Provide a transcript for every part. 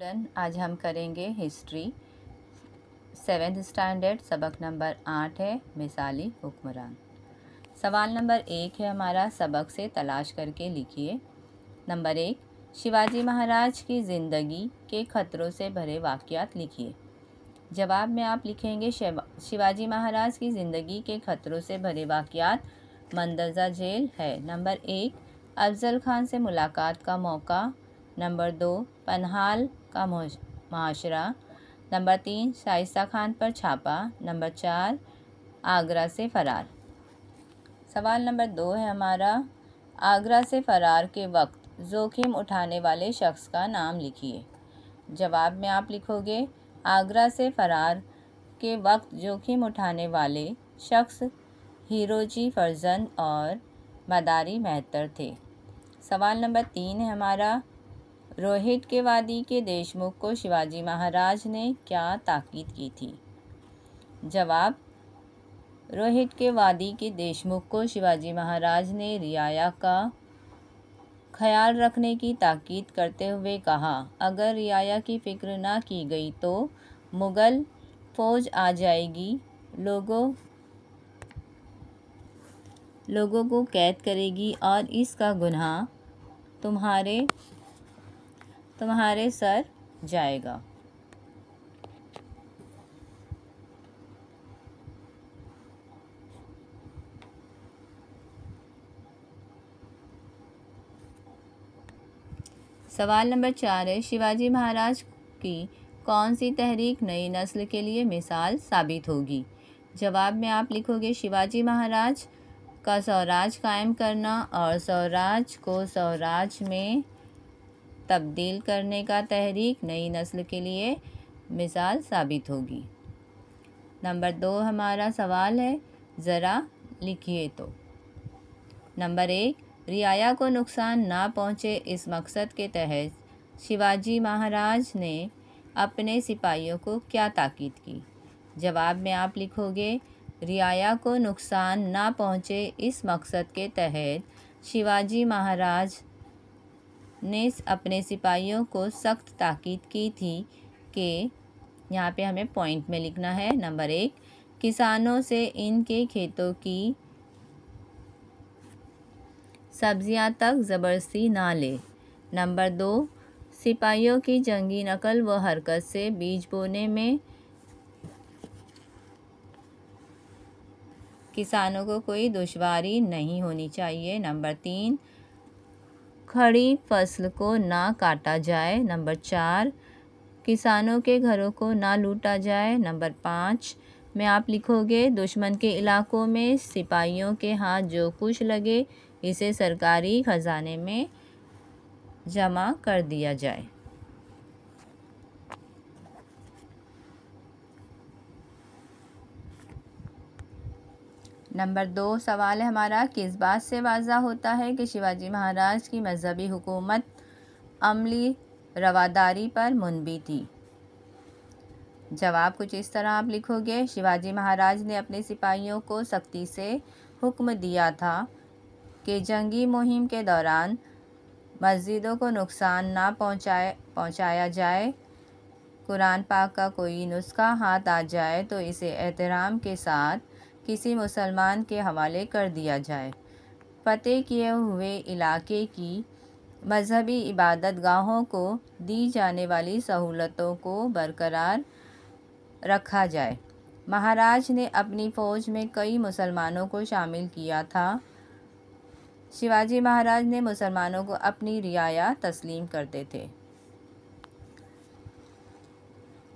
Student, आज हम करेंगे हिस्ट्री 7th स्टैंडर्ड। सबक नंबर 8 है मिसाली हुक्मरान। सवाल नंबर 1 है हमारा, सबक से तलाश करके लिखिए। नंबर 1, शिवाजी महाराज की ज़िंदगी के खतरों से भरे वाक़यात लिखिए। जवाब में आप लिखेंगे शिवाजी महाराज की ज़िंदगी के खतरों से भरे वाक़यात मंदसौर जेल है। नंबर 1, अफजल खान से मुलाकात का मौका। नंबर 2, पन्हाल का मुहाशरा। नंबर 3, शाइस्ता खान पर छापा। नंबर 4, आगरा से फ़रार। सवाल नंबर 2 है हमारा, आगरा से फ़रार के वक्त जोखिम उठाने वाले शख्स का नाम लिखिए। जवाब में आप लिखोगे, आगरा से फ़रार के वक्त जोखिम उठाने वाले शख्स हीरोजी फर्जंद और मदारी मेहतर थे। सवाल नंबर 3 है हमारा, रोहित के वादी के देशमुख को शिवाजी महाराज ने क्या ताकीद की थी। जवाब, रोहित के वादी के देशमुख को शिवाजी महाराज ने रियाया का ख्याल रखने की ताकीद करते हुए कहा, अगर रियाया की फ़िक्र ना की गई तो मुग़ल फ़ौज आ जाएगी, लोगों को कैद करेगी और इसका गुनाह तुम्हारे सर जाएगा। सवाल नंबर 4 है, शिवाजी महाराज की कौन सी तहरीक नई नस्ल के लिए मिसाल साबित होगी। जवाब में आप लिखोगे, शिवाजी महाराज का स्वराज कायम करना और स्वराज को स्वराज में तब्दील करने का तहरीक नई नस्ल के लिए मिसाल साबित होगी। नंबर 2 हमारा सवाल है, ज़रा लिखिए तो। नंबर 1, रियाया को नुकसान ना पहुँचे, इस मकसद के तहत शिवाजी महाराज ने अपने सिपाहियों को क्या ताकीद की। जवाब में आप लिखोगे, रियाया को नुकसान ना पहुँचे, इस मकसद के तहत शिवाजी महाराज ने अपने सिपाहियों को सख्त ताकीद की थी कि, यहाँ पे हमें पॉइंट में लिखना है। नंबर 1, किसानों से इनके खेतों की सब्जियां तक ज़बरदस्ती ना ले। नंबर 2, सिपाहियों की जंगी नकल व हरकत से बीज बोने में किसानों को कोई दुश्वारी नहीं होनी चाहिए। नंबर 3, खड़ी फसल को ना काटा जाए। नंबर 4, किसानों के घरों को ना लूटा जाए। नंबर 5 में आप लिखोगे, दुश्मन के इलाकों में सिपाहियों के हाथ जो कुछ लगे इसे सरकारी खजाने में जमा कर दिया जाए। नंबर 2 सवाल है हमारा, किस बात से वाज़ा होता है कि शिवाजी महाराज की मजहबी हुकूमत अमली रवादारी पर मुनबी थी। जवाब कुछ इस तरह आप लिखोगे, शिवाजी महाराज ने अपने सिपाहियों को सख्ती से हुक्म दिया था कि जंगी मुहिम के दौरान मस्जिदों को नुकसान ना पहुंचाया जाए। कुरान पाक का कोई नुस्खा हाथ आ जाए तो इसे एहतराम के साथ किसी मुसलमान के हवाले कर दिया जाए। फतेह किए हुए इलाके की मजहबी इबादत गाहों को दी जाने वाली सहूलतों को बरकरार रखा जाए। महाराज ने अपनी फ़ौज में कई मुसलमानों को शामिल किया था। शिवाजी महाराज ने मुसलमानों को अपनी रियाया तस्लीम करते थे।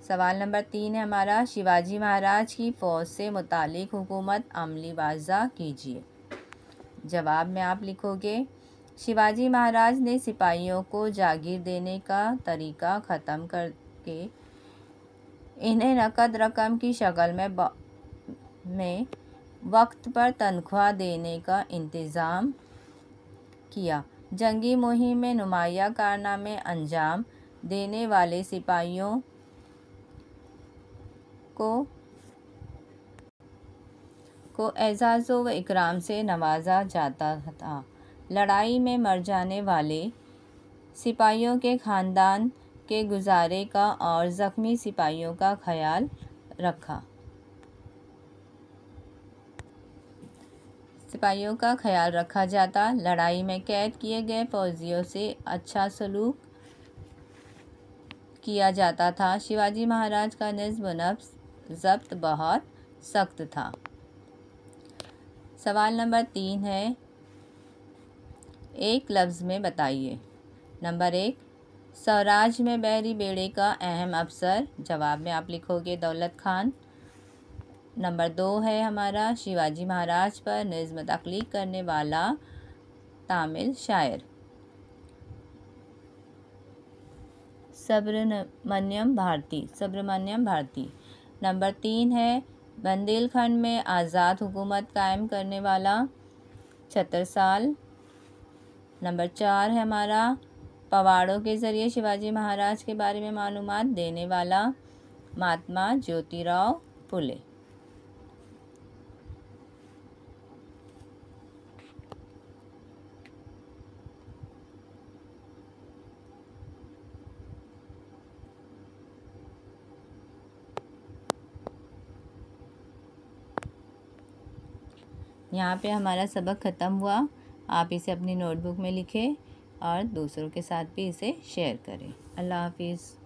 सवाल नंबर 3 है हमारा, शिवाजी महाराज की फ़ौज से मुतालिक हुकूमत अमली वाज़ा कीजिए। जवाब में आप लिखोगे, शिवाजी महाराज ने सिपाहियों को जागीर देने का तरीका ख़त्म करके इन्हें नकद रकम की शक्ल में वक्त पर तनख्वाह देने का इंतज़ाम किया। जंगी मुहिम में नुमाया कारनामे अंजाम देने वाले सिपाहियों को एज़ाज़ व इकराम से नवाजा जाता था। लड़ाई में मर जाने वाले सिपाहियों के ख़ानदान के गुजारे का और ज़ख्मी सिपाहियों का ख्याल रखा। सिपाहियों का ख्याल रखा जाता। लड़ाई में कैद किए गए फौजियों से अच्छा सलूक किया जाता था। शिवाजी महाराज का निज़्म नफ्स ज़ब्त बहुत सख्त था। सवाल नंबर 3 है, एक लफ्ज़ में बताइए। नंबर 1, स्वराज में बहरी बेड़े का अहम अफसर। जवाब में आप लिखोगे दौलत खान। नंबर 2 है हमारा, शिवाजी महाराज पर निज़्म तख्लीक करने वाला तामिल शायर। सुब्रमण्यम भारती। नंबर 3 है, बुंदेलखंड में आज़ाद हुकूमत कायम करने वाला छत्रसाल। नंबर 4 है हमारा, पवाड़ों के ज़रिए शिवाजी महाराज के बारे में मालूमात देने वाला महात्मा ज्योतिराव फुले। यहाँ पे हमारा सबक ख़त्म हुआ। आप इसे अपनी नोटबुक में लिखें और दूसरों के साथ भी इसे शेयर करें। अल्लाह हाफिज़।